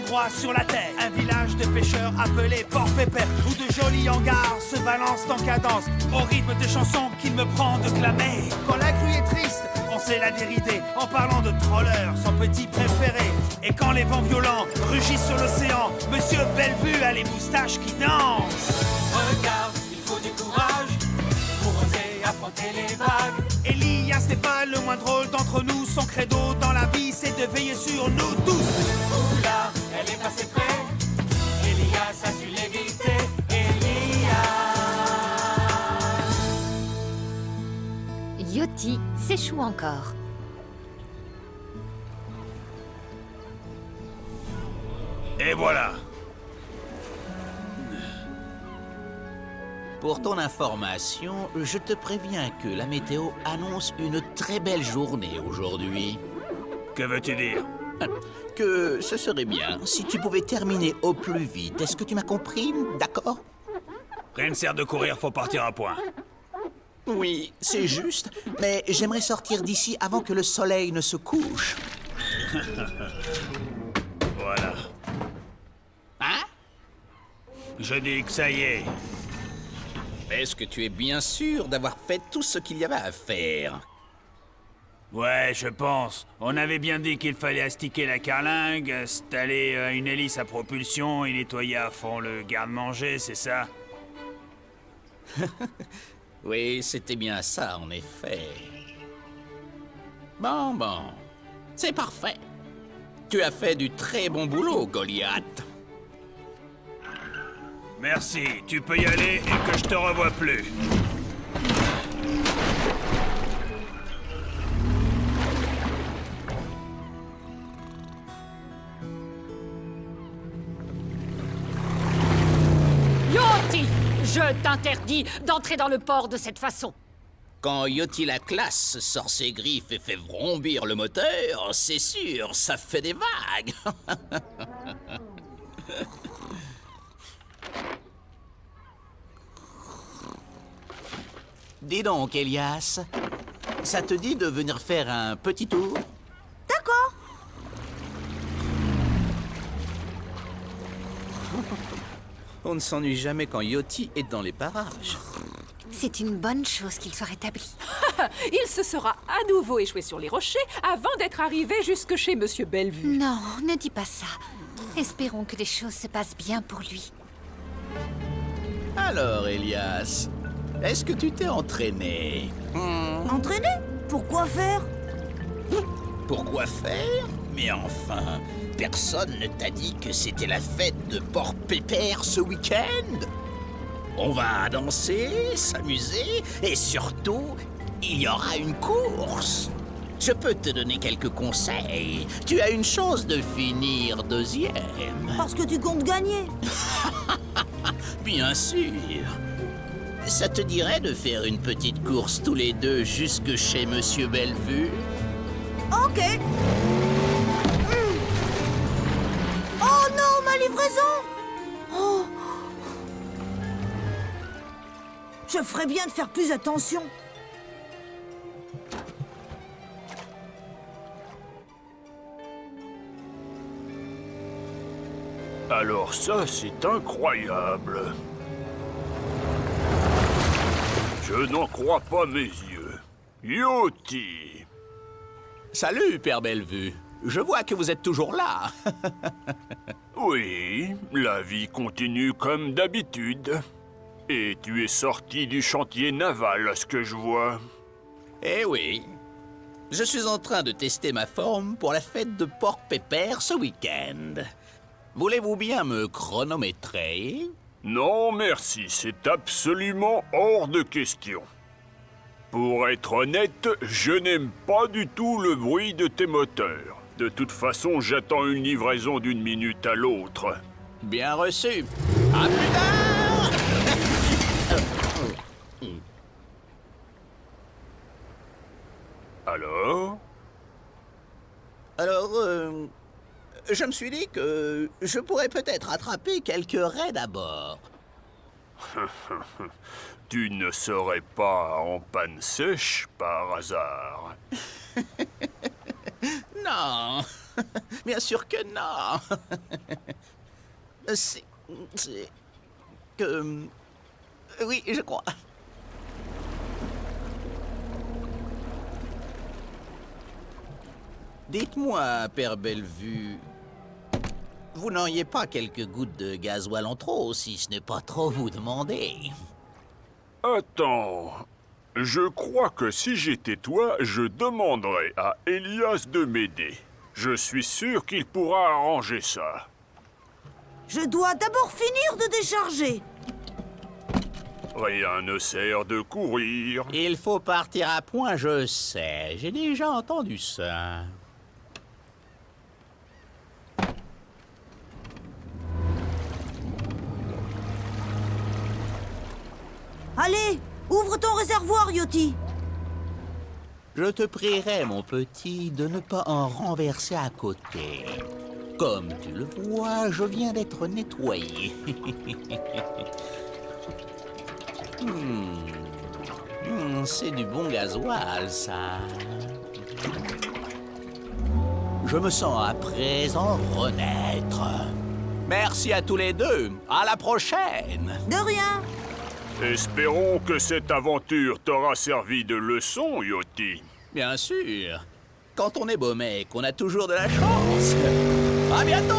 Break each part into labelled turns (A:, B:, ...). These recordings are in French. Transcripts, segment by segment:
A: roi sur la terre. Un village de pêcheurs appelé Port-Pépère, où de jolis hangars se balancent en cadence, au rythme de chansons qu'il me prend de clamer. Quand la crue est triste, on sait la dérider, en parlant de troller, son petit préféré. Et quand les vents violents rugissent sur l'océan, Monsieur Bellevue a les moustaches qui dansent. Regarde, il faut du courage pour oser affronter les vagues. Elias n'est pas le moins drôle d'entre nous. Son credo dans la vie, c'est de veiller sur nous tous. Oula, elle est passée près. Elias a su l'éviter. Elias.
B: Yotti s'échoue encore.
C: Et voilà.
D: Pour ton information, je te préviens que la météo annonce une très belle journée aujourd'hui.
C: Que veux-tu dire?
D: Que ce serait bien si tu pouvais terminer au plus vite. Est-ce que tu m'as compris? D'accord?
C: Rien ne sert de courir, faut partir à point.
D: Oui, c'est juste, mais j'aimerais sortir d'ici avant que le soleil ne se couche.
C: Voilà.
D: Hein?
C: Je dis que ça y est.
D: Est-ce que tu es bien sûr d'avoir fait tout ce qu'il y avait à faire?
C: Ouais, je pense. On avait bien dit qu'il fallait astiquer la carlingue, installer une hélice à propulsion et nettoyer à fond le garde-manger, c'est ça?
D: Oui, c'était bien ça, en effet. Bon, c'est parfait. Tu as fait du très bon boulot, Goliath.
C: Merci, tu peux y aller et que je te revoie plus.
E: Yotti, je t'interdis d'entrer dans le port de cette façon.
D: Quand Yotti la classe sort ses griffes et fait vrombir le moteur, c'est sûr, ça fait des vagues. Dis donc, Elias, ça te dit de venir faire un petit tour?
F: D'accord.
D: On ne s'ennuie jamais quand Yotti est dans les parages.
B: C'est une bonne chose qu'il soit rétabli.
E: Il se sera à nouveau échoué sur les rochers avant d'être arrivé jusque chez Monsieur Bellevue.
B: Non, ne dis pas ça. Espérons que les choses se passent bien pour lui.
D: Alors, Elias, est-ce que tu t'es entraîné?
F: Entraîné? Pourquoi faire?
D: Pourquoi faire? Mais enfin, personne ne t'a dit que c'était la fête de Port-Pépère ce week-end? On va danser, s'amuser, et surtout, il y aura une course. Je peux te donner quelques conseils. Tu as une chance de finir deuxième.
F: Parce que tu comptes gagner.
D: Bien sûr. Ça te dirait de faire une petite course tous les deux jusque chez Monsieur Bellevue?
F: Ok. Oh non, ma livraison! Oh. Je ferais bien de faire plus attention.
C: Alors ça, c'est incroyable. Je n'en crois pas mes yeux. Yotti!
D: Salut, Père Bellevue. Je vois que vous êtes toujours là.
C: Oui, la vie continue comme d'habitude. Et tu es sorti du chantier naval, à ce que je vois.
D: Eh oui. Je suis en train de tester ma forme pour la fête de Port-Pépère ce week-end. Voulez-vous bien me chronométrer?
C: Non, merci, c'est absolument hors de question. Pour être honnête, je n'aime pas du tout le bruit de tes moteurs. De toute façon, j'attends une livraison d'une minute à l'autre.
D: Bien reçu. À plus tard!
C: Alors?
D: Alors, je me suis dit que je pourrais peut-être attraper quelques raies d'abord.
C: Tu ne serais pas en panne sèche par hasard?
D: Non. Bien sûr que non. C'est que... Oui, je crois. Dites-moi, Père Bellevue, vous n'auriez pas quelques gouttes de gasoil en trop, si ce n'est pas trop vous demander?
C: Attends, je crois que si j'étais toi, je demanderais à Elias de m'aider. Je suis sûr qu'il pourra arranger ça.
F: Je dois d'abord finir de décharger.
C: Rien ne sert de courir.
D: Il faut partir à point, je sais. J'ai déjà entendu ça.
F: Allez, ouvre ton réservoir, Yoti.
D: Je te prierai, mon petit, de ne pas en renverser à côté. Comme tu le vois, je viens d'être nettoyé. C'est du bon gasoil, ça. Je me sens à présent renaître. Merci à tous les deux. À la prochaine.
F: De rien.
C: Espérons que cette aventure t'aura servi de leçon, Yoti.
D: Bien sûr. Quand on est beau mec, on a toujours de la chance. À bientôt!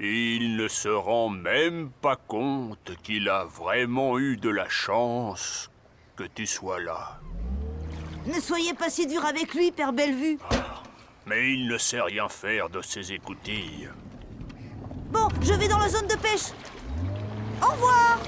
C: Il ne se rend même pas compte qu'il a vraiment eu de la chance que tu sois là.
F: Ne soyez pas si dur avec lui, Père Bellevue.
C: Mais il ne sait rien faire de ses écoutilles.
F: Bon, je vais dans la zone de pêche. Au revoir.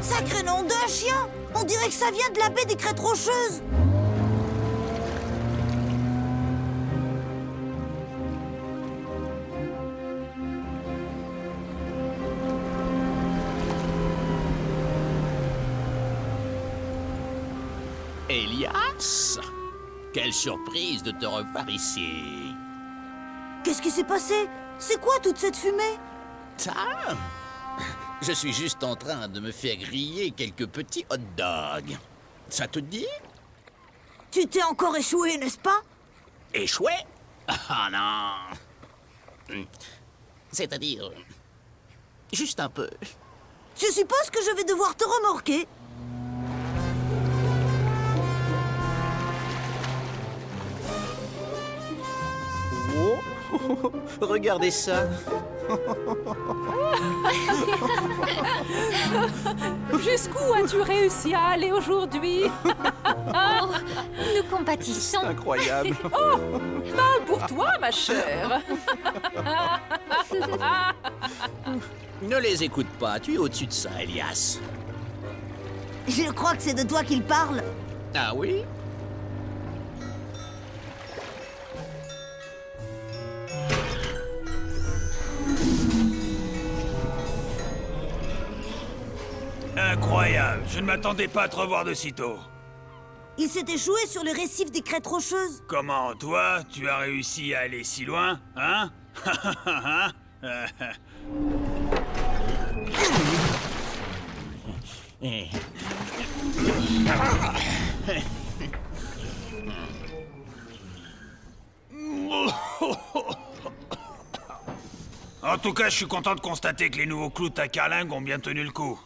F: Sacré nom d'un chien! On dirait que ça vient de la baie des Crêtes Rocheuses!
D: Elias, quelle surprise de te revoir ici.
F: Qu'est-ce qui s'est passé? C'est quoi toute cette fumée?
D: Ça? Je suis juste en train de me faire griller quelques petits hot dogs. Ça te dit?
F: Tu t'es encore échoué, n'est-ce pas?
D: Échoué? Ah non. C'est-à-dire... juste un peu.
F: Je suppose que je vais devoir te remorquer.
D: Oh, regardez ça.
E: Jusqu'où as-tu réussi à aller aujourd'hui?
B: Oh, nous compatissons.
D: Incroyable.
E: Mal pour toi, ma chère.
D: Ne les écoute pas, tu es au-dessus de ça, Elias.
F: Je crois que c'est de toi qu'il parle.
D: Ah oui?
A: Incroyable, je ne m'attendais pas à te revoir de sitôt.
F: Il s'est échoué sur le récif des Crêtes Rocheuses.
A: Comment, toi, tu as réussi à aller si loin, hein? En tout cas, je suis content de constater que les nouveaux clous de ta carlingue ont bien tenu le coup.